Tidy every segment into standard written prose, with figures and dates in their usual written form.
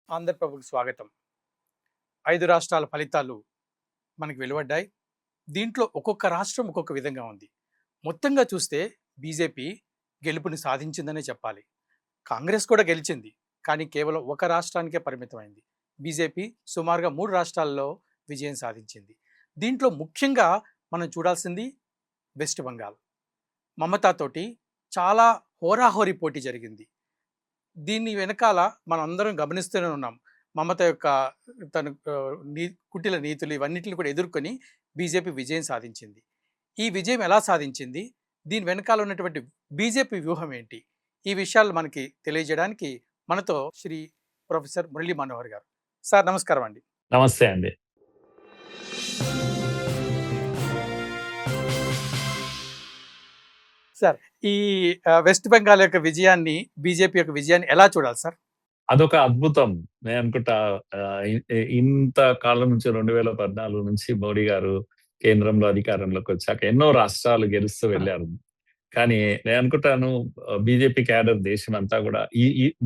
ఆంధ్రప్రభుకి స్వాగతం. 5 రాష్ట్రాల ఫలితాలు మనకు వెలువడ్డాయి. దీంట్లో ఒక్కొక్క రాష్ట్రం ఒక్కొక్క విధంగా ఉంది. మొత్తంగా చూస్తే బీజేపీ గెలుపుని సాధించిందనే చెప్పాలి. కాంగ్రెస్ కూడా గెలిచింది. కానీ కేవలం ఒక రాష్ట్రానికే పరిమితమైంది. బీజేపీ సుమారుగా 3 రాష్ట్రాల్లో విజయం సాధించింది. దీంట్లో ముఖ్యంగా మనం చూడాల్సింది వెస్ట్ బెంగాల్. మమతాతోటి చాలా హోరాహోరీ పోటీ జరిగింది. దీన్ని వెనకాల మనందరం గమనిస్తూనే ఉన్నాం. మమత యొక్క తను కుటిల నీతులు ఇవన్నిటిని కూడా ఎదుర్కొని బీజేపీ విజయం సాధించింది. ఈ విజయం ఎలా సాధించింది? దీని వెనకాల ఉన్నటువంటి బీజేపీ వ్యూహం ఏంటి? ఈ విషయాలు మనకి తెలియజేయడానికి మనతో శ్రీ ప్రొఫెసర్ మురళీ మనోహర్ గారు. సార్ నమస్కారం అండి. నమస్తే అండి. సార్ ఈ వెస్ట్ బెంగాల్ యొక్క విజయాన్ని, బీజేపీ యొక్క విజయాన్ని ఎలా చూడాలి సార్? అదొక అద్భుతం. నేను అనుకుంటా ఇంత కాలం నుంచి 2014 నుంచి మోడీ గారు కేంద్రంలో అధికారంలోకి వచ్చాక ఎన్నో రాష్ట్రాలు గెలుస్తూ వెళ్ళారు. కానీ నేను అనుకుంటాను బీజేపీ క్యాడర్ దేశమంతా కూడా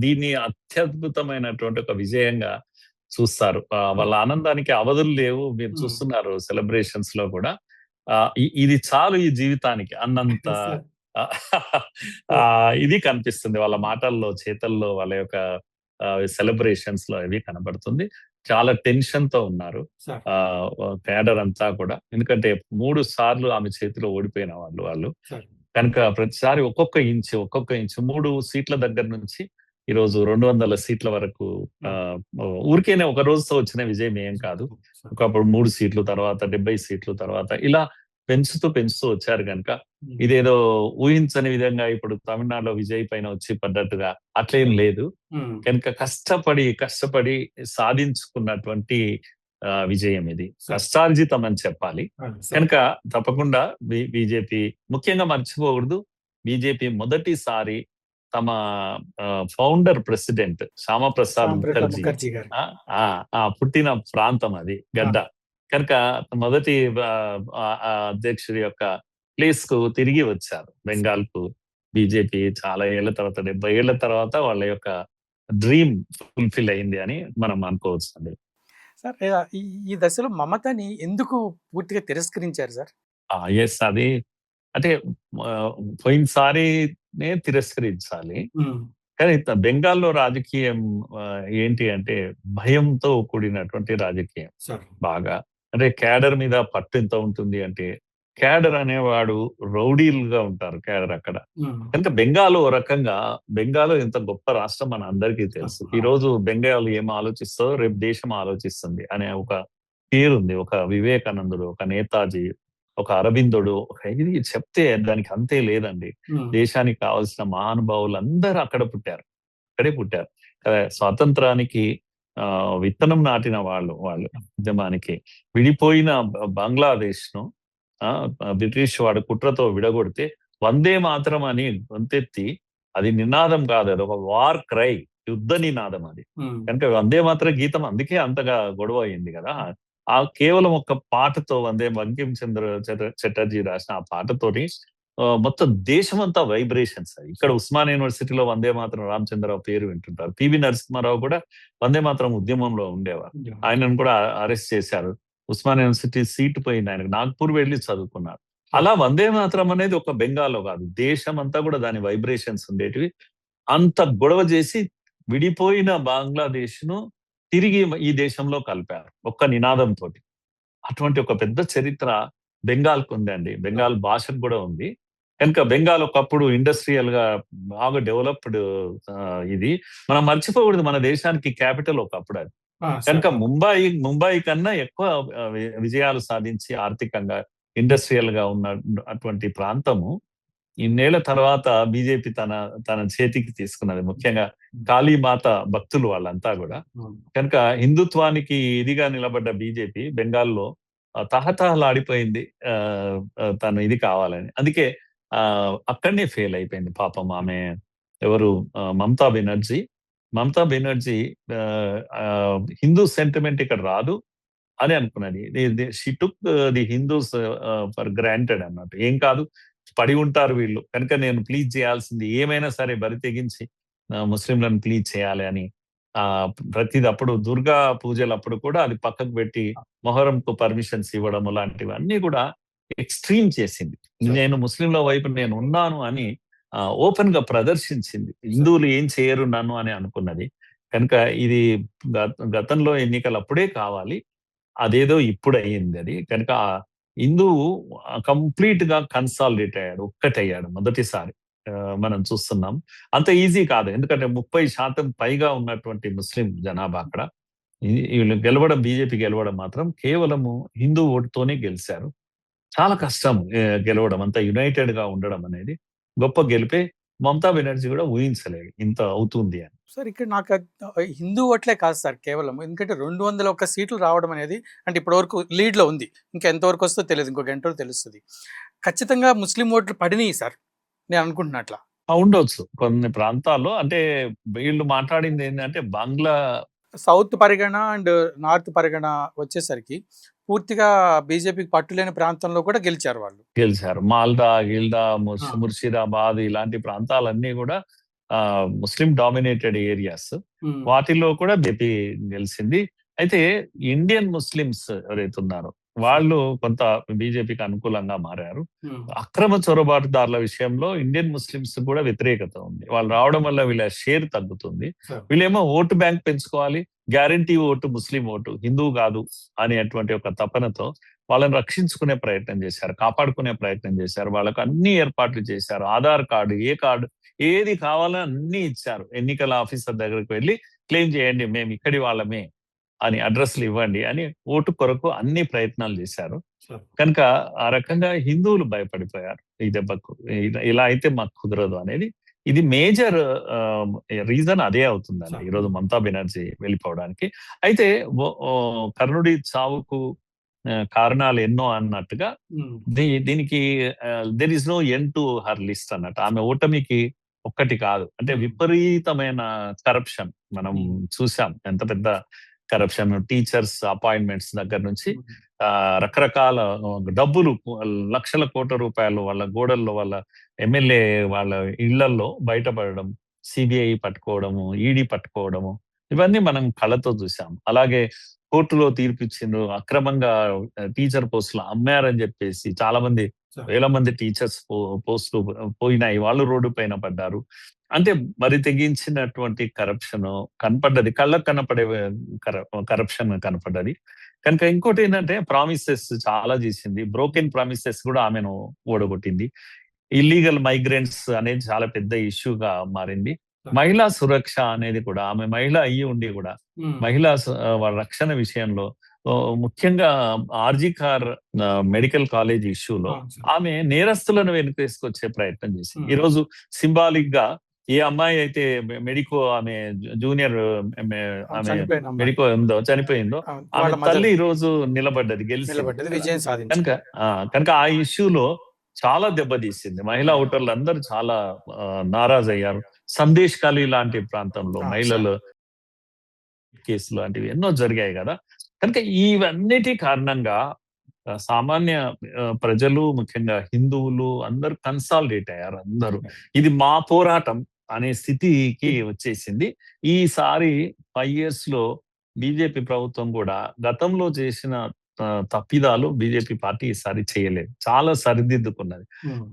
దీన్ని అత్యద్భుతమైనటువంటి ఒక విజయంగా చూస్తారు. వాళ్ళ ఆనందానికి అవధులు లేవు. మీరు చూస్తున్నారు సెలబ్రేషన్స్ లో కూడా. ఇది చాలు ఈ జీవితానికి అన్నంత ఇది కనిపిస్తుంది వాళ్ళ మాటల్లో, చేతల్లో, వాళ్ళ యొక్క సెలబ్రేషన్స్ లో ఇవి కనబడుతుంది. చాలా టెన్షన్ తో ఉన్నారు క్యాడర్ అంతా కూడా. ఎందుకంటే 3 సార్లు ఆమె చేతిలో ఓడిపోయిన వాళ్ళు కనుక ప్రతిసారి ఒక్కొక్క ఇంచు 3 సీట్ల దగ్గర నుంచి ఈరోజు 200 సీట్ల వరకు ఊరికేనే ఒక రోజుతో వచ్చిన విజయం ఏం కాదు. ఒకప్పుడు 3 సీట్లు, తర్వాత 70 సీట్లు, తర్వాత ఇలా పెంచుతూ వచ్చారు కనుక ఇదేదో ఊహించని విధంగా ఇప్పుడు తమిళనాడులో విజయ్ పైన వచ్చి పడ్డట్టుగా అట్లేం లేదు. కనుక కష్టపడి సాధించుకున్నటువంటి విజయం ఇది. కష్టార్జితం అని చెప్పాలి. కనుక తప్పకుండా బీజేపీ ముఖ్యంగా మర్చిపోకూడదు. బీజేపీ మొదటిసారి తమ ఫౌండర్ ప్రెసిడెంట్ శ్యామప్రసాద్ ముఖర్జీ పుట్టిన ప్రాంతం అది గడ్డ. కనుక మొదటి అధ్యక్షుడి యొక్క ప్లేస్ కు తిరిగి వచ్చారు బెంగాల్ కు. బీజేపీ చాలా ఏళ్ల తర్వాత, 70 ఏళ్ల తర్వాత వాళ్ళ యొక్క డ్రీమ్ ఫుల్ఫిల్ అయింది అని మనం అనుకోవచ్చు అండి. సార్ ఈ దశలో మమతని ఎందుకు పూర్తిగా తిరస్కరించారు సార్? ఎస్, అది అంటే పోయినసారినే తిరస్కరించాలి. కానీ బెంగాల్లో రాజకీయం ఏంటి అంటే భయంతో కూడినటువంటి రాజకీయం. బాగా అంటే క్యాడర్ మీద పట్టు ఎంత ఉంటుంది అంటే, క్యాడర్ అనేవాడు రౌడీలుగా ఉంటారు క్యాడర్ అక్కడ. కనుక బెంగాల్ ఓ రకంగా, బెంగాల్ ఎంత గొప్ప రాష్ట్రం మన అందరికీ తెలుసు. ఈ రోజు బెంగాల్ ఏం ఆలోచిస్తుందో రేపు దేశం ఆలోచిస్తుంది అనే ఒక పేరుంది. ఒక వివేకానందుడు, ఒక నేతాజీ, ఒక అరవిందుడు, ఒక ఇది చెప్తే దానికి అంతే లేదండి. దేశానికి కావాల్సిన మహానుభావులు అందరూ అక్కడే పుట్టారు. స్వాతంత్రానికి విత్తనం నాటిన వాళ్ళు ఉద్యమానికి. విడిపోయిన బంగ్లాదేశ్ ను బ్రిటిష్ వాడు కుట్రతో విడగొడితే వందే మాత్రం అని గొంతెత్తి, అది నినాదం కాదు, అది ఒక వార్ క్రై, యుద్ధ నినాదం అది. కనుక వందే మాత్రం గీతం అందుకే అంతగా గొడవ అయింది కదా. కేవలం ఒక పాటతో, బంకిం చంద్ర చటర్జీ రాసిన ఆ పాటతోటి మొత్తం దేశమంతా వైబ్రేషన్స్. ఇక్కడ ఉస్మాన్ యూనివర్సిటీలో వందే మాత్రం రామచంద్రరావు పేరు వింటుంటారు. పివి నరసింహారావు కూడా వందే మాత్రం ఉద్యమంలో ఉండేవారు. ఆయనను కూడా అరెస్ట్ చేశారు. ఉస్మాన్ యూనివర్సిటీ సీటు పోయింది ఆయనకు. నాగ్పూర్ వెళ్ళి చదువుకున్నారు. అలా వందే మాత్రం అనేది ఒక బెంగాల్లో కాదు, దేశం అంతా కూడా దాని వైబ్రేషన్స్ ఉండేటివి. అంత గొడవ చేసి విడిపోయిన బంగ్లాదేశ్ ను తిరిగి ఈ దేశంలో కలిపారు ఒక్క నినాదంతో. అటువంటి ఒక పెద్ద చరిత్ర బెంగాల్కు ఉందండి. బెంగాల్ భాషకు కూడా ఉంది. కనుక బెంగాల్ ఒకప్పుడు ఇండస్ట్రియల్ గా బాగా డెవలప్డ్ ఇది. మనం మర్చిపోకూడదు, మన దేశానికి క్యాపిటల్ ఒకప్పుడు అది. కనుక ముంబై కన్నా ఎక్కువ విజయాలు సాధించి ఆర్థికంగా, ఇండస్ట్రియల్ గా ఉన్న అటువంటి ప్రాంతము ఇన్నేళ్ల తర్వాత బీజేపీ తన చేతికి తీసుకున్నది. ముఖ్యంగా కాళీమాత భక్తులు వాళ్ళంతా కూడా. కనుక హిందుత్వానికి ఇదిగా నిలబడ్డ బీజేపీ బెంగాల్లో తహతహలాడిపోయింది తను ఇది కావాలని. అందుకే అక్కడనే ఫెయిల్ అయిపోయింది పాపం ఆమె. ఎవరు? మమతా బెనర్జీ హిందూ సెంటిమెంట్ ఇక్కడ రాదు అని అనుకున్నది. She took the Hindus for granted అన్నట్టు. ఏం కాదు, పడి ఉంటారు వీళ్ళు, కనుక నేను ప్లీజ్ చేయాల్సింది ఏమైనా సరే బరి తెగించి ముస్లింలను ప్లీజ్ చేయాలి అని ప్రతిదప్పుడు దుర్గా పూజలప్పుడు కూడా అది పక్కకు పెట్టి మొహరంకు పర్మిషన్స్ ఇవ్వడం లాంటివి అన్ని కూడా ఎక్స్ట్రీమ్ చేసింది. నేను ముస్లింల వైపు నేను ఉన్నాను అని ఓపెన్ గా ప్రదర్శించింది. హిందువులు ఏం చేయరు నన్ను అని అనుకున్నది. కనుక ఇది గతంలో ఎన్నికలు అప్పుడే కావాలి, అదేదో ఇప్పుడు అయ్యింది అది. కనుక హిందువు కంప్లీట్ గా కన్సాలిడేట్ అయ్యాడు, ఒక్కటయ్యాడు మొదటిసారి. మనం చూస్తున్నాం. అంత ఈజీ కాదు, ఎందుకంటే 30% పైగా ఉన్నటువంటి ముస్లిం జనాభా అక్కడ. వీళ్ళు గెలవడం, బీజేపీ గెలవడం మాత్రం కేవలము హిందూ ఓటుతోనే గెలిచారు. చాలా కష్టం గెలవడం, అంత యునైటెడ్ గా ఉండడం అనేది గొప్ప గెలిపే. మమతా బెనర్జీ కూడా ఊహించలేదు ఇంత అవుతుంది అని. సార్ ఇక్కడ నాకు హిందూ ఓట్లే కాదు సార్ కేవలం, ఎందుకంటే 201 సీట్లు రావడం అనేది అంటే ఇప్పటివరకు లీడ్లో ఉంది. ఇంకా ఎంతవరకు వస్తుందో తెలియదు, ఇంకో గంటలో తెలుస్తుంది. ఖచ్చితంగా ముస్లిం ఓట్లు పడినాయి సార్, నేను అనుకుంటున్నట్లా. ఉండొచ్చు కొన్ని ప్రాంతాల్లో. అంటే వీళ్ళు మాట్లాడింది ఏంటంటే బంగ్లా సౌత్ పరిగణ అండ్ నార్త్ పరిగణ వచ్చేసరికి పూర్తిగా బీజేపీకి పట్టులేని ప్రాంతంలో కూడా గెలిచారు వాళ్ళు. గెలిచారు. మాల్దా, గిల్దా, ముర్షిదాబాద్ ఇలాంటి ప్రాంతాలన్నీ కూడా ముస్లిం డామినేటెడ్ ఏరియాస్. వాటిల్లో కూడా బీజేపీ గెలిచింది. అయితే ఇండియన్ ముస్లిమ్స్ ఎవరైతే ఉన్నారో వాళ్ళు కొంత బీజేపీకి అనుకూలంగా మారారు. అక్రమ చొరబాటుదారుల విషయంలో ఇండియన్ ముస్లిమ్స్ కూడా వ్యతిరేకత ఉంది. వాళ్ళు రావడం వల్ల వీళ్ళ షేర్ తగ్గుతుంది. వీళ్ళేమో ఓటు బ్యాంక్ పెంచుకోవాలి, గ్యారంటీ ఓటు ముస్లిం ఓటు, హిందువు కాదు అనేటువంటి ఒక తపనతో వాళ్ళని రక్షించుకునే ప్రయత్నం చేశారు, కాపాడుకునే ప్రయత్నం చేశారు. వాళ్ళకు అన్ని ఏర్పాట్లు చేశారు. ఆధార్ కార్డు, ఏ కార్డు, ఏది కావాలో అన్ని ఇచ్చారు. ఎన్నికల ఆఫీసర్ దగ్గరికి వెళ్ళి క్లెయిమ్ చేయండి, మేము ఇక్కడి వాళ్ళమే అని, అడ్రస్లు ఇవ్వండి అని ఓటు కొరకు అన్ని ప్రయత్నాలు చేశారు. కనుక ఆ రకంగా హిందువులు భయపడిపోయారు ఈ దెబ్బకు. ఇలా అయితే మాకు కుదరదు అనేది, ఇది మేజర్ రీజన్ అదే అవుతుందండి ఈరోజు మమతా బెనర్జీ వెళ్ళిపోవడానికి. అయితే కర్ణుడి చావుకు కారణాలు ఎన్నో అన్నట్టుగా దీనికి there is no end to her list అన్నట్టు. ఆమె ఓటమికి ఒక్కటి కాదు, అంటే విపరీతమైన కరప్షన్ మనం చూసాం. ఎంత పెద్ద కరప్షన్, టీచర్స్ అపాయింట్మెంట్స్ దగ్గర నుంచి రకరకాల డబ్బులు, లక్షల కోట్ల రూపాయలు వాళ్ళ గోడల్లో, వాళ్ళ ఎమ్మెల్యే వాళ్ళ ఇళ్లలో బయటపడడం, సిబిఐ పట్టుకోవడము, ఈడీ పట్టుకోవడము, ఇవన్నీ మనం కళ్ళతో చూసాం. అలాగే కోర్టులో తీర్పిచ్చిండ్రు, అక్రమంగా టీచర్ పోస్టులు అమ్మారని చెప్పేసి చాలా మంది, వేల మంది టీచర్స్ పోస్టులు పోయినాయి, వాళ్ళు రోడ్డు పైన పడ్డారు. అంటే మరి తెగించినటువంటి కరప్షన్ కనపడ్డది, కళ్ళకు కనపడే కరప్షన్ కనపడ్డది. కనుక ఇంకోటి ఏంటంటే ప్రామిసెస్ చాలా చేసింది, బ్రోకెన్ ప్రామిసెస్ కూడా ఆమెను ఓడగొట్టింది. ఇల్లీగల్ మైగ్రెంట్స్ అనేది చాలా పెద్ద ఇష్యూగా మారింది. మహిళా సురక్ష అనేది కూడా, ఆమె మహిళ అయ్యి ఉండి కూడా మహిళా వాళ్ళ రక్షణ విషయంలో, ముఖ్యంగా ఆర్జికార్ మెడికల్ కాలేజ్ ఇష్యూలో ఆమె నేరస్తులను వెనుక తీసుకొచ్చే ప్రయత్నం చేసింది. ఈరోజు సింబాలిక్ గా ఏ అమ్మాయి అయితే మెడికో, ఆమె జూనియర్ ఆమె మెడికో ఉందో, చనిపోయిందో, ఆమె తల్లి ఈ రోజు నిలబడ్డది, గెలిచి విజయం సాధించింది. కనుక ఆ ఇష్యూలో చాలా దెబ్బతీసింది. మహిళా ఓటర్లు అందరూ చాలా నారాజ్ అయ్యారు. సందేశ్ ఖాళీ లాంటి ప్రాంతంలో మహిళలు కేసులు లాంటివి ఎన్నో జరిగాయి కదా. కనుక ఇవన్నిటి కారణంగా సామాన్య ప్రజలు, ముఖ్యంగా హిందువులు అందరూ కన్సాలిడేట్ అయ్యారు. అందరూ ఇది మా పోరాటం అనే స్థితికి వచ్చేసింది. ఈసారి 5 years లో బీజేపీ ప్రభుత్వం కూడా గతంలో చేసిన తప్పిదాలు బీజేపీ పార్టీ ఈసారి చేయలేదు, చాలా సరిదిద్దుకున్నది.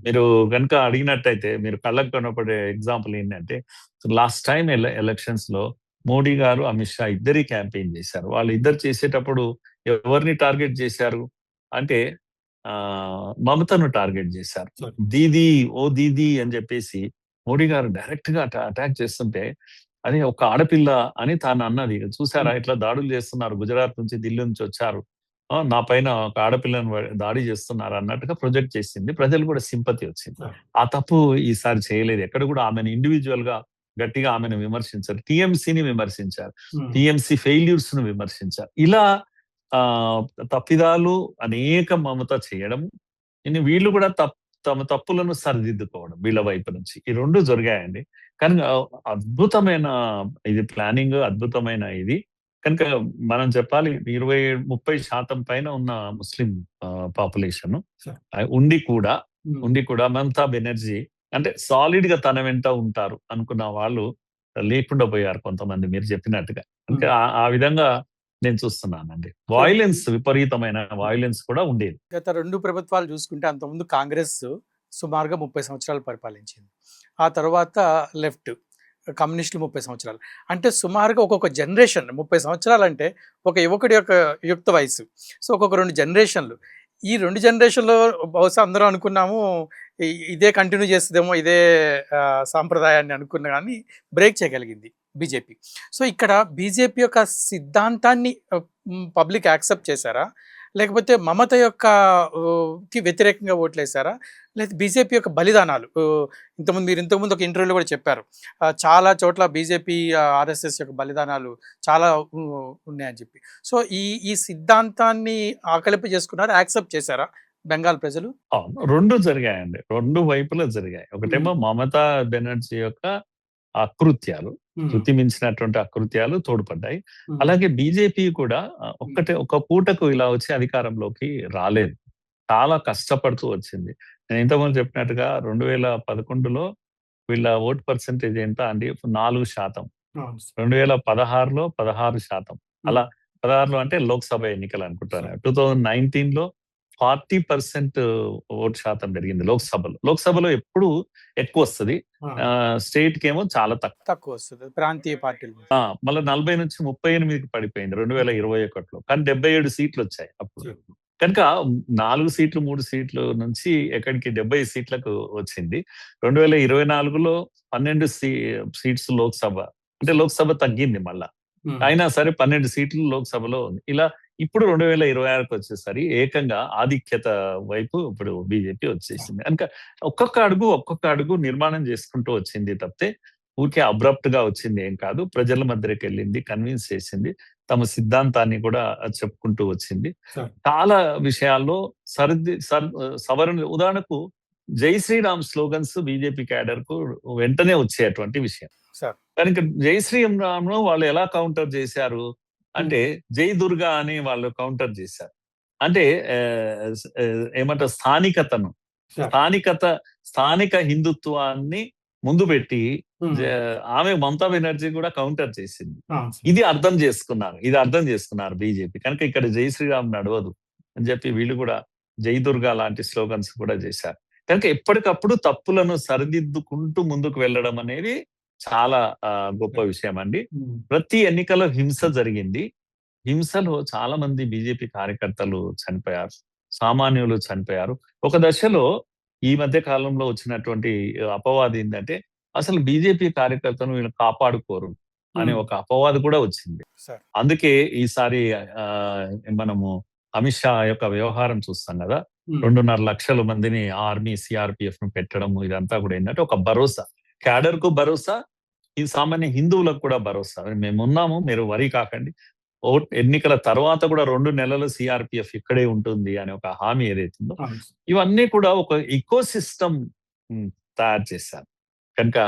మీరు కనుక అడిగినట్టయితే, మీరు కళ్ళకు కనపడే ఎగ్జాంపుల్ ఏంటంటే, లాస్ట్ టైం ఎలక్షన్స్ లో మోడీ గారు, అమిత్ షా ఇద్దరి క్యాంపెయిన్ చేశారు. వాళ్ళు ఇద్దరు చేసేటప్పుడు ఎవరిని టార్గెట్ చేశారు అంటే మమతను టార్గెట్ చేశారు. దీదీ, ఓ దీదీ అని చెప్పేసి మోడీ గారు డైరెక్ట్ గా అటాక్ చేస్తుంటే, అది ఒక ఆడపిల్ల అని తాను అన్నది. చూసారా ఇట్లా దాడులు చేస్తున్నారు, గుజరాత్ నుంచి, ఢిల్లీ నుంచి వచ్చారు, నా పైన ఒక ఆడపిల్లను దాడి చేస్తున్నారు అన్నట్టుగా ప్రొజెక్ట్ చేసింది. ప్రజలు కూడా సింపతి వచ్చింది. ఆ తప్పు ఈసారి చేయలేదు. ఎక్కడ కూడా ఆమెను ఇండివిజువల్ గా గట్టిగా ఆమెను విమర్శించారు, టీఎంసీని విమర్శించారు, టీఎంసీ ఫెయిల్యూర్స్ ను విమర్శించారు. ఇలా తప్పిదాలు అనేక మమత చేయడం, వీళ్ళు కూడా తమ తప్పులను సరిదిద్దుకోవడం వీళ్ళ వైపు నుంచి, ఈ రెండు జరిగాయండి. కనుక అద్భుతమైన ఇది ప్లానింగ్, అద్భుతమైన ఇది. కనుక మనం చెప్పాలి, 20-30% పైన ఉన్న ముస్లిం పాపులేషన్ ఉండి కూడా మమతా బెనర్జీ అంటే సాలిడ్ గా తన వెంట ఉంటారు అనుకున్న వాళ్ళు లేకుండా పోయారు కొంతమంది మీరు చెప్పినట్టుగా. ఇంకా ఆ విధంగా నేను చూస్తున్నానండి. విపరీతమైన వాయిలెన్స్ కూడా ఉండేది. గత 2 ప్రభుత్వాలు చూసుకుంటే అంతకుముందు కాంగ్రెస్ సుమారుగా 30 సంవత్సరాలు పరిపాలించింది. ఆ తర్వాత లెఫ్ట్ కమ్యూనిస్టులు 30 సంవత్సరాలు. అంటే సుమారుగా ఒక్కొక్క జనరేషన్ 30 సంవత్సరాలంటే ఒక యువకుడి యొక్క యుక్త వయస్సు. సో, ఒక్కొక్క 2 జనరేషన్‌లు. ఈ 2 జనరేషన్‌లో బహుశా అందరం అనుకున్నాము ఇదే కంటిన్యూ చేస్తదేమో ఇదే సాంప్రదాయాన్ని అనుకున్నా గానీ బ్రేక్ చేయగలిగింది బీజేపీ. సో, ఇక్కడ బీజేపీ యొక్క సిద్ధాంతాన్ని పబ్లిక్ యాక్సెప్ట్ చేశారా? లేకపోతే మమత యొక్క కి వ్యతిరేకంగా ఓట్లేసారా? లేదా బీజేపీ యొక్క బలిదానాలు మీరు ఇంతకుముందు ఒక ఇంటర్వ్యూలో కూడా చెప్పారు. చాలా చోట్ల బీజేపీ, ఆర్ఎస్ఎస్ యొక్క బలిదానాలు చాలా ఉన్నాయని చెప్పి. సో, ఈ సిద్ధాంతాన్ని ఆకలింపు చేసుకున్నారా? యాక్సెప్ట్ చేశారా బెంగాల్ ప్రజలు? అవును. 2 జరిగాయండి. 2 వైపులా జరిగాయి. ఒకటేమో మమతా బెనర్జీ యొక్క అకృత్యాలు, శృతి మించినటువంటి అకృత్యాలు తోడ్పడ్డాయి. అలాగే బీజేపీ కూడా ఒక పూటకు ఇలా వచ్చి అధికారంలోకి రాలేదు. చాలా కష్టపడుతూ వచ్చింది. నేను ఇంతకుముందు చెప్పినట్టుగా 2011లో వీళ్ళ ఓట్ పర్సెంటేజ్ ఎంత అండి? 4%. 2016లో 16%. అలా 16లో అంటే లోక్సభ ఎన్నికలు అనుకుంటాను. 2019లో 40% ఓటు శాతం పెరిగింది లోక్సభలో. లోక్సభలో ఎప్పుడు ఎక్కువ వస్తది. స్టేట్ కేమో చాలా తక్కువ వస్తది ప్రాంతీయ పార్టీలు. మళ్ళీ 40-38కి పడిపోయింది 2021లో. కానీ 77 సీట్లు వచ్చాయి అప్పుడు. కనుక 4 సీట్లు 3 సీట్లు నుంచి ఎక్కడికి 70 సీట్లకు వచ్చింది. 2024లో 12 సీట్స్ లోక్సభ. అంటే లోక్సభ తగ్గింది మళ్ళా. అయినా సరే 12 సీట్లు లోక్సభలో ఉంది. ఇలా ఇప్పుడు 2026కి వచ్చేసరి ఏకంగా ఆధిక్యత వైపు ఇప్పుడు బీజేపీ వచ్చేసింది. కనుక ఒక్కొక్క అడుగు నిర్మాణం చేసుకుంటూ వచ్చింది తప్పితే ఊరికే అబ్రప్ట్ గా వచ్చింది ఏం కాదు. ప్రజల మధ్యకి వెళ్ళింది, కన్విన్స్ చేసింది, తమ సిద్ధాంతాన్ని కూడా చెప్పుకుంటూ వచ్చింది. చాలా విషయాల్లో సవరణ, ఉదాహరణకు జై శ్రీరామ్ స్లోగన్స్ బీజేపీ క్యాడర్ కు వెంటనే వచ్చేటువంటి విషయం. కానీ జై శ్రీరామ్ వాళ్ళు ఎలా కౌంటర్ చేశారు అంటే జై దుర్గా అని వాళ్ళు కౌంటర్ చేశారు. అంటే ఏమంటారు, స్థానిక హిందుత్వాన్ని ముందు పెట్టి ఆమె మమతా బెనర్జీ కూడా కౌంటర్ చేసింది. ఇది అర్థం చేసుకున్నారు బీజేపీ. కనుక ఇక్కడ జై శ్రీరామ్ నడవదు అని చెప్పి వీళ్ళు కూడా జై దుర్గా లాంటి స్లోగన్స్ కూడా చేశారు. కనుక ఎప్పటికప్పుడు తప్పులను సరిదిద్దుకుంటూ ముందుకు వెళ్ళడం అనేది చాలా గొప్ప విషయం అండి. ప్రతి ఎన్నికలో హింస జరిగింది. హింసలో చాలా మంది బీజేపీ కార్యకర్తలు చనిపోయారు, సామాన్యులు చనిపోయారు. ఒక దశలో ఈ మధ్య కాలంలో వచ్చినటువంటి అపవాదు ఏంటంటే అసలు బీజేపీ కార్యకర్తను వీళ్ళు కాపాడుకోరు అనే ఒక అపవాదు కూడా వచ్చింది. అందుకే ఈసారి మనము అమిత్ షా యొక్క వ్యవహారం చూస్తాం కదా, 2.5 లక్షల మందిని ఆర్మీ, సిఆర్పిఎఫ్ ను పెట్టడం, ఇదంతా కూడా ఏంటంటే ఒక భరోసా, క్యాడర్ కు భరోసా, ఈ సామాన్య హిందువులకు కూడా భరోసా. మేము ఉన్నాము, మీరు వరి కాకండి, ఎన్నికల తర్వాత కూడా 2 నెలలు సిఆర్పిఎఫ్ ఇక్కడే ఉంటుంది అనే ఒక హామీ ఏదైతుందో, ఇవన్నీ కూడా ఒక ఈకో సిస్టమ్ తయారు చేశారు. కనుక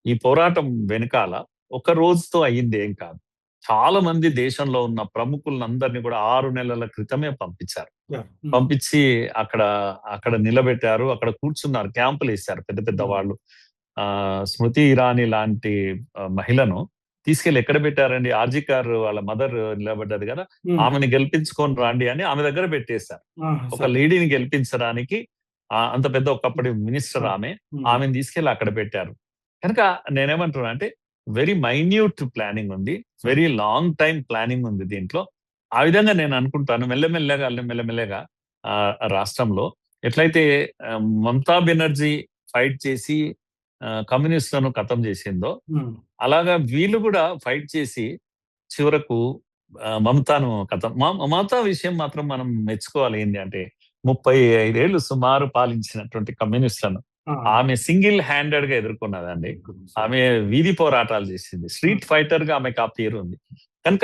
ఈ పోరాటం వెనకాల ఒక రోజుతో అయ్యింది ఏం కాదు. చాలా మంది దేశంలో ఉన్న ప్రముఖులందరినీ కూడా 6 నెలల క్రితమే పంపించి అక్కడ నిలబెట్టారు, అక్కడ కూర్చున్నారు, క్యాంపులు వేశారు. పెద్ద పెద్ద వాళ్ళు, స్మృతి ఇరానీ లాంటి మహిళను తీసుకెళ్లి ఎక్కడ పెట్టారండి? ఆర్జికర్ వాళ్ళ మదర్ నిలబడ్డది కదా, ఆమెను గెలిపించుకొని రండి అని ఆమె దగ్గర పెట్టేశారు. ఒక లేడీని గెలిపించడానికి అంత పెద్ద ఒకప్పటి మినిస్టర్ ఆమెను తీసుకెళ్లి అక్కడ పెట్టారు. కనుక నేనేమంటున్నా అంటే వెరీ మైన్యూట్ ప్లానింగ్ ఉంది, వెరీ లాంగ్ టైం ప్లానింగ్ ఉంది దీంట్లో. ఆ విధంగా నేను అనుకుంటాను మెల్లమెల్లగా రాష్ట్రంలో ఎట్లయితే మమతా బెనర్జీ ఫైట్ చేసి కమ్యూనిస్టులను ఖతం చేసిందో, అలాగా వీళ్ళు కూడా ఫైట్ చేసి చివరకు మమతాను ఖతం. మమతా విషయం మాత్రం మనం మెచ్చుకోవాలి. ఏంటి అంటే 35 ఏళ్ళు సుమారు పాలించినటువంటి కమ్యూనిస్టులను ఆమె సింగిల్ హ్యాండెడ్ గా ఎదుర్కొన్నదండి. ఆమె వీధి పోరాటాలు చేసింది, స్ట్రీట్ ఫైటర్ గా ఆమెకు ఆ పేరు ఉంది. కనుక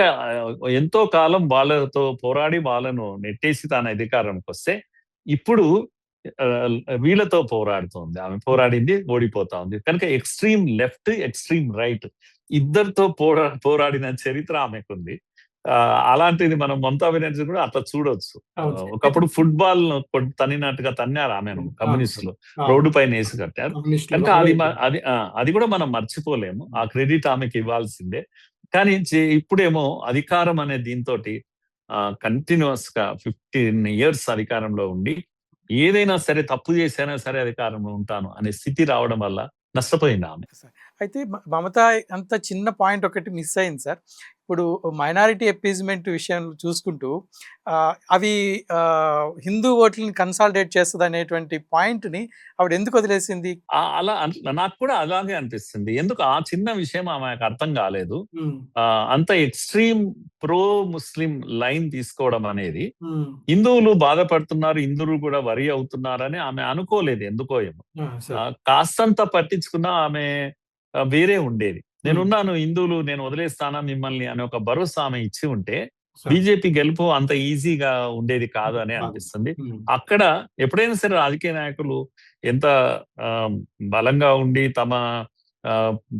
ఎంతో కాలం వాళ్ళతో పోరాడి వాళ్ళను నెట్టేసి తాను అధికారానికి వస్తే ఇప్పుడు వీళ్ళతో పోరాడుతోంది. ఆమె పోరాడింది, ఓడిపోతా ఉంది. కనుక ఎక్స్ట్రీమ్ లెఫ్ట్, ఎక్స్ట్రీమ్ రైట్ ఇద్దరితో పోరాడిన చరిత్ర ఆమెకుంది. అలాంటిది మనం మమతా బెనర్జీ కూడా అట్లా చూడొచ్చు. ఒకప్పుడు ఫుట్బాల్ తన్నినట్టుగా తన్నారు ఆమెను కమ్యూనిస్టులు, రోడ్డు పైన వేసి కట్టారు. కనుక అది కూడా మనం మర్చిపోలేము. ఆ క్రెడిట్ ఆమెకి ఇవ్వాల్సిందే. కానీ ఇప్పుడేమో అధికారం అనే దీంతో కంటిన్యూస్ గా 15 years అధికారంలో ఉండి ఏదైనా సరే తప్పు చేసైనా సరే అధికారంలో ఉంటాను అనే స్థితి రావడం వల్ల నష్టపోయింది ఆమె. అయితే మమత అంత చిన్న పాయింట్ ఒకటి మిస్ అయింది సార్. ఇప్పుడు మైనారిటీ అప్పీజ్మెంట్ విషయంలో చూసుకుంటూ అవి హిందూ ఓట్లని కన్సాలిడేట్ చేస్తుంది అనేటువంటి పాయింట్ని ఆవిడ ఎందుకు వదిలేసింది? అలా నాకు కూడా అలాగే అనిపిస్తుంది. ఎందుకు ఆ చిన్న విషయం ఆమెకు అర్థం కాలేదు. అంత ఎక్స్ట్రీమ్ ప్రో ముస్లిం లైన్ తీసుకోవడం అనేది హిందువులు బాధపడుతున్నారు, హిందువులు కూడా వరి అవుతున్నారని ఆమె అనుకోలేదు ఎందుకో ఏమో. కాస్తంత పట్టించుకున్నా ఆమె వేరే ఉండేది. నేనున్నాను, హిందువులు నేను వదిలేస్తానా మిమ్మల్ని అనే ఒక భరోసా ఆమె ఇచ్చి ఉంటే బీజేపీ గెలుపు అంత ఈజీగా ఉండేది కాదు అని అనిపిస్తుంది. అక్కడ ఎప్పుడైనా సరే రాజకీయ నాయకులు ఎంత బలంగా ఉండి తమ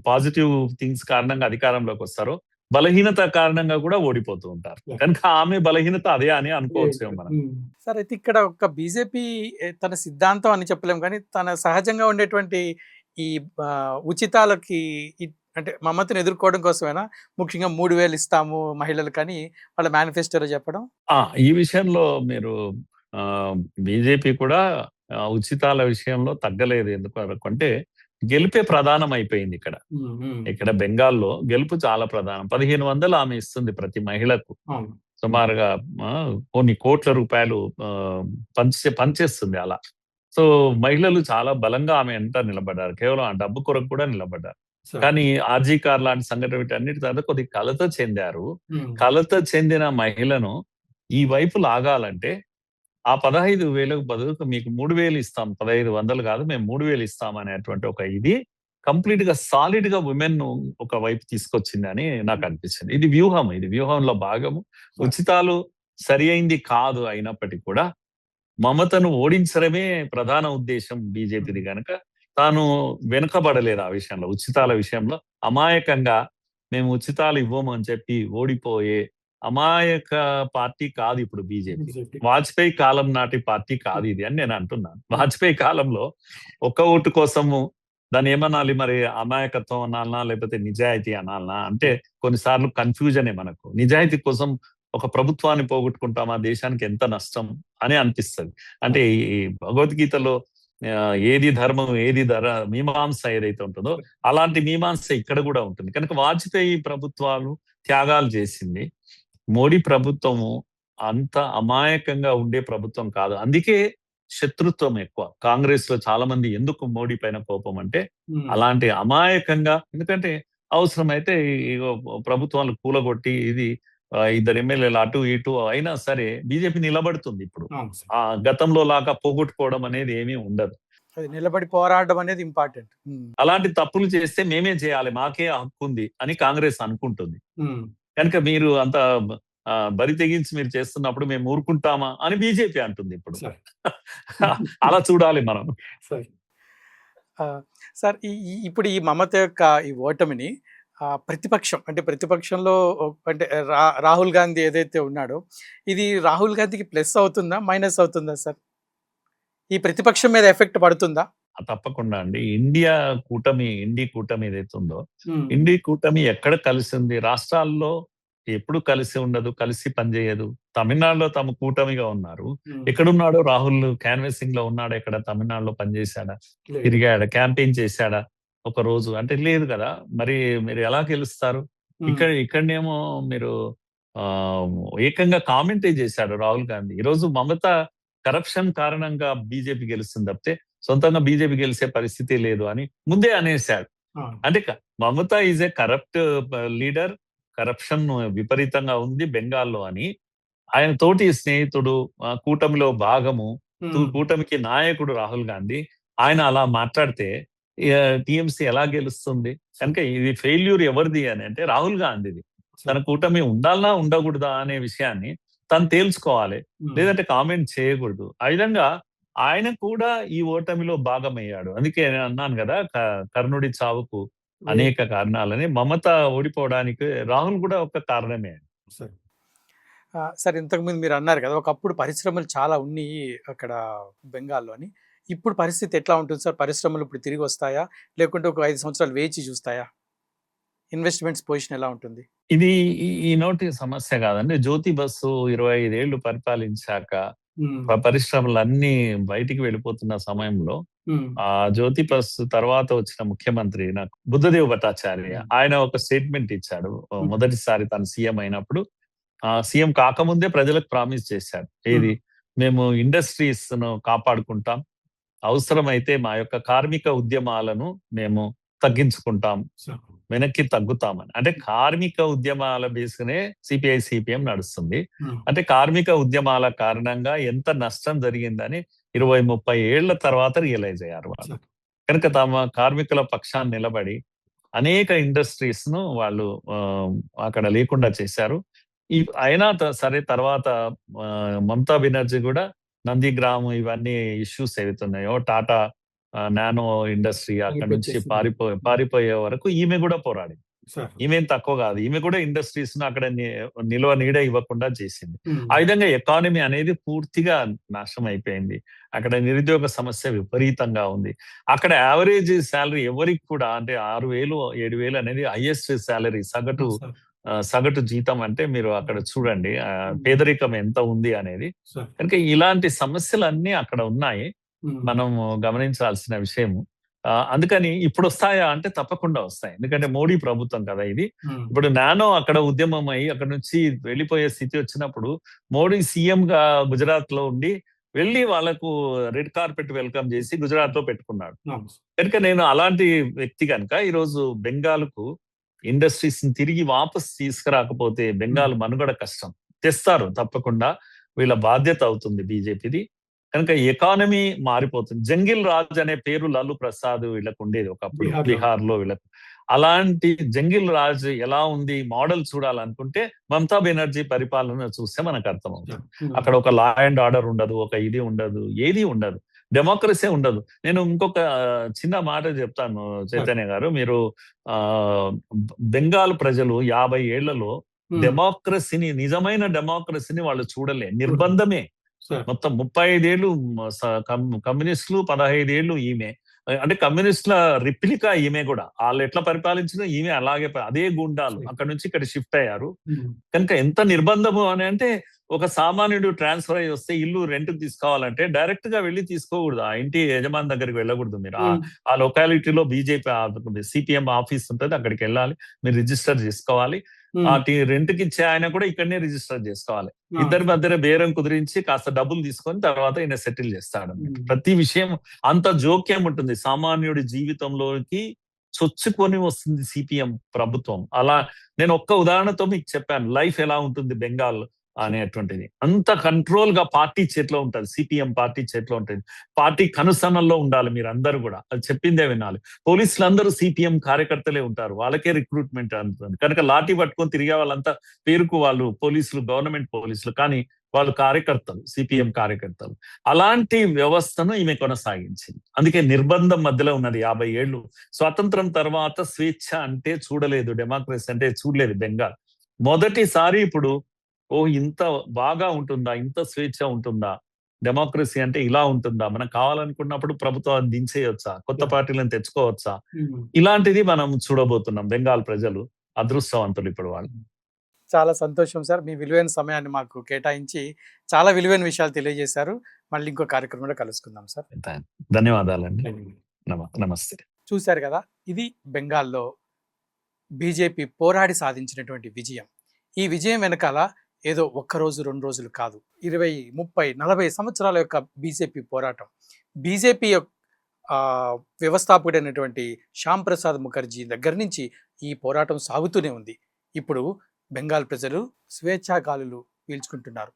పాజిటివ్ థింగ్స్ కారణంగా అధికారంలోకి వస్తారో బలహీనత కారణంగా కూడా ఓడిపోతూ ఉంటారు. కనుక ఆమె బలహీనత అదే అని అనుకోవచ్చు మనం. సార్ అయితే ఇక్కడ ఒక బీజేపీ తన సిద్ధాంతం అని చెప్పలేము, కానీ తన సహజంగా ఉండేటువంటి ఈ ఉచితాలకి అంటే మమతను ఎదుర్కోవడం కోసమైనా ముఖ్యంగా 3,000 ఇస్తాము మహిళలు కానీ వాళ్ళ మేనిఫెస్టోలో చెప్పడం. ఈ విషయంలో మీరు బీజేపీ కూడా ఉచితాల విషయంలో తగ్గలేదు. ఎందుకు అంటే గెలిపే ప్రధానం అయిపోయింది ఇక్కడ. ఇక్కడ బెంగాల్లో గెలుపు చాలా ప్రధానం. 1,500 ఆమె ఇస్తుంది ప్రతి మహిళకు. సుమారుగా కొన్ని కోట్ల రూపాయలు పంచేస్తుంది అలా. సో మహిళలు చాలా బలంగా ఆమె వెంట నిలబడ్డారు. కేవలం ఆ డబ్బు కొరకు కూడా నిలబడ్డారు. కానీ ఆర్జీకార్ లాంటి సంఘటన వీటన్నిటి తర్వాత కొద్దిగా కలత చెందారు. కలత చెందిన మహిళను ఈ వైపు లాగాలంటే ఆ 15,000 బదులు మీకు 3,000 ఇస్తాం, 1,500 కాదు మేము 3,000 ఇస్తాం అనేటువంటి ఒక ఇది కంప్లీట్ గా సాలిడ్ గా ఉమెన్ ను ఒక వైపు తీసుకొచ్చింది అని నాకు అనిపించింది. ఇది వ్యూహంలో భాగము. ఉచితాలు సరి అయింది కాదు అయినప్పటికీ కూడా మమతను ఓడించడమే ప్రధాన ఉద్దేశం బీజేపీది కనుక తాను వెనుకబడలేదు ఆ విషయంలో. ఉచితాల విషయంలో అమాయకంగా మేము ఉచితాలు ఇవ్వము అని చెప్పి ఓడిపోయే అమాయక పార్టీ కాదు ఇప్పుడు బీజేపీ. వాజ్పేయి కాలం నాటి పార్టీ కాదు ఇది అని నేను అంటున్నాను. వాజ్పేయి కాలంలో ఒక్క ఓటు కోసము దాన్ని ఏమనాలి మరి, అమాయకత్వం అనాలనా లేకపోతే నిజాయితీ అనాలనా అంటే కొన్నిసార్లు కన్ఫ్యూజనే మనకు. నిజాయితీ కోసం ఒక ప్రభుత్వాన్ని పోగొట్టుకుంటాం, ఆ దేశానికి ఎంత నష్టం అని అనిపిస్తుంది. అంటే ఈ భగవద్గీతలో ఏది ధర్మం ఏది మీమాంస ఏదైతే ఉంటుందో అలాంటి మీమాంస ఇక్కడ కూడా ఉంటుంది. కనుక వాజ్పేయి ప్రభుత్వాలు త్యాగాలు చేసింది. మోడీ ప్రభుత్వము అంత అమాయకంగా ఉండే ప్రభుత్వం కాదు. అందుకే శత్రుత్వం ఎక్కువ. కాంగ్రెస్ లో చాలా మంది ఎందుకు మోడీ పైన కోపం అంటే అలాంటి అమాయకంగా, ఎందుకంటే అవసరమైతే ప్రభుత్వాలు కూలగొట్టి ఇది 2 ఎమ్మెల్యేలు అటు ఇటు అయినా సరే బీజేపీ నిలబడుతుంది. ఇప్పుడు ఆ గతంలో లాగా పోగొట్టుకోవడం అనేది ఏమీ ఉండదు. నిలబడి పోరాడడం అనేది ఇంపార్టెంట్. అలాంటి తప్పులు చేస్తే మేమే చేయాలి, మాకే హక్కు ఉంది అని కాంగ్రెస్ అనుకుంటుంది. కనుక మీరు అంత బరి తెగించి మీరు చేస్తున్నప్పుడు మేము ఊరుకుంటామా అని బీజేపీ అంటుంది ఇప్పుడు. అలా చూడాలి మనం. సార్ ఇప్పుడు ఈ మమత యొక్క ఈ ఓటమిని ప్రతిపక్షం అంటే ప్రతిపక్షంలో అంటే రాహుల్ గాంధీ ఏదైతే ఉన్నాడో ఇది రాహుల్ గాంధీకి ప్లస్ అవుతుందా మైనస్ అవుతుందా సార్? ఈ ప్రతిపక్షం మీద ఎఫెక్ట్ పడుతుందా? తప్పకుండా అండి. ఇండి కూటమి ఏదైతే ఉందో ఇండి కూటమి ఎక్కడ కలిసింది? రాష్ట్రాల్లో ఎప్పుడు కలిసి ఉండదు, కలిసి పనిచేయదు. తమిళనాడులో తమ కూటమిగా ఉన్నారు. ఎక్కడున్నాడో రాహుల్ క్యాన్వెసింగ్ లో ఉన్నాడా? ఎక్కడ తమిళనాడులో పనిచేశాడా, తిరిగాడా, క్యాంపెయిన్ చేశాడా ఒక రోజు? అంటే లేదు కదా. మరి మీరు ఎలా గెలుస్తారు? ఇక్కడనేమో మీరు ఏకంగా కామెంటే చేశాడు రాహుల్ గాంధీ. ఈరోజు మమత కరప్షన్ కారణంగా బీజేపీ గెలుస్తుంది తప్పితే సొంతంగా బీజేపీ గెలిచే పరిస్థితి లేదు అని ముందే అనేశాడు. అంటే Mamata is a corrupt leader, corruption విపరీతంగా ఉంది బెంగాల్లో అని ఆయన తోటి స్నేహితుడు, కూటమిలో భాగము, కూటమికి నాయకుడు రాహుల్ గాంధీ ఆయన అలా మాట్లాడితే టిఎంసీ ఎలా గెలుస్తుంది? కనుక ఇది ఫెయిల్యూర్ ఎవరిది అని అంటే రాహుల్ గాంధీది. తన కూటమి ఉండాలనా ఉండకూడదా అనే విషయాన్ని తను తేల్చుకోవాలి, లేదంటే కామెంట్ చేయకూడదు. ఆ విధంగా ఆయన కూడా ఈ ఓటమిలో భాగమయ్యాడు. అందుకే నేను అన్నాను కదా, కర్ణుడి చావుకు అనేక కారణాలని. మమత ఓడిపోవడానికి రాహుల్ కూడా ఒక కారణమే. సార్ ఇంతకుముందు మీరు అన్నారు కదా! ఒకప్పుడు పరిశ్రమలు చాలా ఉన్నియి అక్కడ బెంగాల్‌లో అని. ఇప్పుడు పరిస్థితి ఎట్లా ఉంటుంది సార్? పరిశ్రమలు ఇప్పుడు తిరిగొస్తాయా? లేకుంటే ఒక 5 సంవత్సరాలు వేచి చూస్తాయా? ఇన్వెస్ట్‌మెంట్స్ పొజిషన్ ఎలా ఉంటుంది? ఇది ఈనోటి సమస్య కాదండి. జ్యోతి బస్సు 25 ఏళ్లు పరిపాలించాక పరిశ్రమలన్నీ బయటికి వెళ్ళిపోతున్న సమయంలో జ్యోతి బస్ తర్వాత వచ్చిన ముఖ్యమంత్రి నాకు బుద్ధదేవ్ భట్టాచార్య ఆయన ఒక స్టేట్మెంట్ ఇచ్చాడు. మొదటిసారి తను సీఎం అయినప్పుడు సీఎం కాకముందే ప్రజలకు ప్రామిస్ చేశాడు. ఏది మేము ఇండస్ట్రీస్ ను కాపాడుకుంటాం, అవసరమైతే మా యొక్క కార్మిక ఉద్యమాలను మేము తగ్గించుకుంటాం, వెనక్కి తగ్గుతామని. అంటే కార్మిక ఉద్యమాల బేస్గానే సిపిఐ సిపిఎం నడుస్తుంది. అంటే కార్మిక ఉద్యమాల కారణంగా ఎంత నష్టం జరిగిందని 20-30 ఏళ్ల తర్వాత రియలైజ్ అయ్యారు వాళ్ళు. కనుక తమ కార్మికుల పక్షాన్ని నిలబడి అనేక ఇండస్ట్రీస్ ను వాళ్ళు అక్కడ లేకుండా చేశారు. అయినా సరే తర్వాత మమతా బెనర్జీ కూడా నందిగ్రామ్ ఇవన్నీ ఇష్యూస్ ఏవైతున్నాయో టాటా నానో ఇండస్ట్రీ అక్కడ నుంచి పారిపోయే వరకు ఈమె కూడా పోరాడింది. ఈమె తక్కువ కాదు, ఈమె కూడా ఇండస్ట్రీస్ ను అక్కడ నిల్వ నీడ ఇవ్వకుండా చేసింది. ఆ విధంగా ఎకానమీ అనేది పూర్తిగా నాశనం అయిపోయింది. అక్కడ నిరుద్యోగ సమస్య విపరీతంగా ఉంది. అక్కడ యావరేజ్ శాలరీ ఎవరికి కూడా అంటే 6,000 7,000 అనేది హైయెస్ట్ శాలరీ, సగటు జీతం. అంటే మీరు అక్కడ చూడండి పేదరికం ఎంత ఉంది అనేది. కనుక ఇలాంటి సమస్యలన్నీ అక్కడ ఉన్నాయి, మనం గమనించాల్సిన విషయము. అందుకని ఇప్పుడు వస్తాయా అంటే తప్పకుండా వస్తాయి. ఎందుకంటే మోడీ ప్రభుత్వం కదా ఇది. ఇప్పుడు నానో అక్కడ ఉద్యమం అయ్యి అక్కడ నుంచి వెళ్ళిపోయే స్థితి వచ్చినప్పుడు మోడీ సీఎం గా గుజరాత్ లో ఉండి వెళ్ళి వాళ్ళకు రెడ్ కార్పెట్ వెల్కమ్ చేసి గుజరాత్ లో పెట్టుకున్నాడు. కనుక నేను అలాంటి వ్యక్తి కనుక ఈరోజు బెంగాల్కు ఇండస్ట్రీస్ ని తిరిగి వాపస్ తీసుకురాకపోతే బెంగాల్ మనుగడ కష్టం. తెస్తారు తప్పకుండా, వీళ్ళ బాధ్యత అవుతుంది బీజేపీది. కనుక ఎకానమీ మారిపోతుంది. జంగిల్ రాజ్ అనే పేరు లాలూ ప్రసాద్ వీళ్ళకు ఉండేది ఒకప్పుడు బీహార్ లో. వీళ్ళకు అలాంటి జంగిల్ రాజ్ ఎలా ఉంది మోడల్ చూడాలనుకుంటే మమతా బెనర్జీ పరిపాలన చూస్తే మనకు అర్థమవుతుంది. అక్కడ ఒక లా అండ్ ఆర్డర్ ఉండదు, ఒక ఇది ఉండదు, ఏది ఉండదు, డెమోక్రసీ ఉండదు. నేను ఇంకొక చిన్న మాట చెప్తాను చైతన్య గారు. మీరు బెంగాల్ ప్రజలు 50 ఏళ్లలో డెమోక్రసీని, నిజమైన డెమోక్రసీని వాళ్ళు చూడలే. నిర్బంధమే. మొత్తం 35 ఏళ్ళు కమ్యూనిస్టులు, 15 ఏళ్ళు ఈమె. అంటే కమ్యూనిస్టుల రిప్లికా ఈమె కూడా. వాళ్ళు ఎట్లా పరిపాలించినా ఈమె అలాగే, అదే గుండాలు అక్కడ నుంచి ఇక్కడ షిఫ్ట్ అయ్యారు. కనుక ఎంత నిర్బంధము అని అంటే ఒక సామాన్యుడు ట్రాన్స్ఫర్ అయ్యి వస్తే ఇల్లు రెంట్ తీసుకోవాలంటే డైరెక్ట్ గా వెళ్ళి తీసుకోకూడదు, ఆ ఇంటి యజమాని దగ్గరికి వెళ్ళకూడదు. మీరు ఆ లొకాలిటీలో బీజేపీ సిపిఎం ఆఫీస్ ఉంటుంది, అక్కడికి వెళ్ళాలి, మీరు రిజిస్టర్ చేసుకోవాలి. ఆ రెంట్ కి ఇచ్చే ఆయన కూడా ఇక్కడనే రిజిస్టర్ చేసుకోవాలి. ఇద్దరి మధ్య బేరం కుదిరించి కాస్త డబ్బులు తీసుకొని తర్వాత ఈయన సెటిల్ చేస్తాడు. ప్రతి విషయం అంత జోక్యం ఉంటుంది. సామాన్యుడి జీవితంలోకి చొచ్చుకొని వస్తుంది సిపిఎం ప్రభుత్వం. అలా నేను ఒక్క ఉదాహరణతో మీకు చెప్పాను లైఫ్ ఎలా ఉంటుంది బెంగాల్ అనేటువంటిది. అంత కంట్రోల్ గా పార్టీ చేతిలో ఉంటుంది, సిపిఎం పార్టీ చేతిలో ఉంటుంది. పార్టీ కనుసన్నల్లో ఉండాలి మీరు అందరూ కూడా, అది చెప్పిందే వినాలి. పోలీసులు అందరూ సిపిఎం కార్యకర్తలే ఉంటారు, వాళ్ళకే రిక్రూట్మెంట్ అందుతుంది. కనుక లాఠీ పట్టుకొని తిరిగే వాళ్ళంతా పేరుకు వాళ్ళు పోలీసులు, గవర్నమెంట్ పోలీసులు, కానీ వాళ్ళు కార్యకర్తలు, సిపిఎం కార్యకర్తలు. అలాంటి వ్యవస్థను ఈమె కొనసాగించింది. అందుకే నిర్బంధం మధ్యలో ఉన్నది 50 ఏళ్ళు. స్వాతంత్రం తర్వాత స్వేచ్ఛ అంటే చూడలేదు, డెమోక్రసీ అంటే చూడలేదు బెంగాల్. మొదటిసారి ఇప్పుడు ఇంత బాగా ఉంటుందా, ఇంత స్వేచ్ఛ ఉంటుందా, డెమోక్రసీ అంటే ఇలా ఉంటుందా, మనం కావాలనుకున్నప్పుడు ప్రభుత్వాన్ని దించేయొచ్చా, కొత్త పార్టీలను తెచ్చుకోవచ్చా, ఇలాంటిది మనం చూడబోతున్నాం. బెంగాల్ ప్రజలు అదృష్టవంతులు ఇప్పుడు వాళ్ళు. చాలా సంతోషం సార్, మీ విలువైన సమయాన్ని మాకు కేటాయించి చాలా విలువైన విషయాలు తెలియజేశారు. మళ్ళీ ఇంకో కార్యక్రమంలో కలుసుకుందాం సార్. ధన్యవాదాలండి. నమస్తే. చూశారు కదా, ఇది బెంగాల్లో బీజేపీ పోరాడి సాధించినటువంటి విజయం. ఈ విజయం వెనకాల ఏదో ఒక్కరోజు 2 రోజులు కాదు, 20, 30, 40 సంవత్సరాల యొక్క బీజేపీ పోరాటం. బీజేపీ వ్యవస్థాపకుడైనటువంటి శ్యామ్ ప్రసాద్ ముఖర్జీ దగ్గర నుంచి ఈ పోరాటం సాగుతూనే ఉంది. ఇప్పుడు బెంగాల్ ప్రజలు స్వేచ్ఛా గాలులు పీల్చుకుంటున్నారు.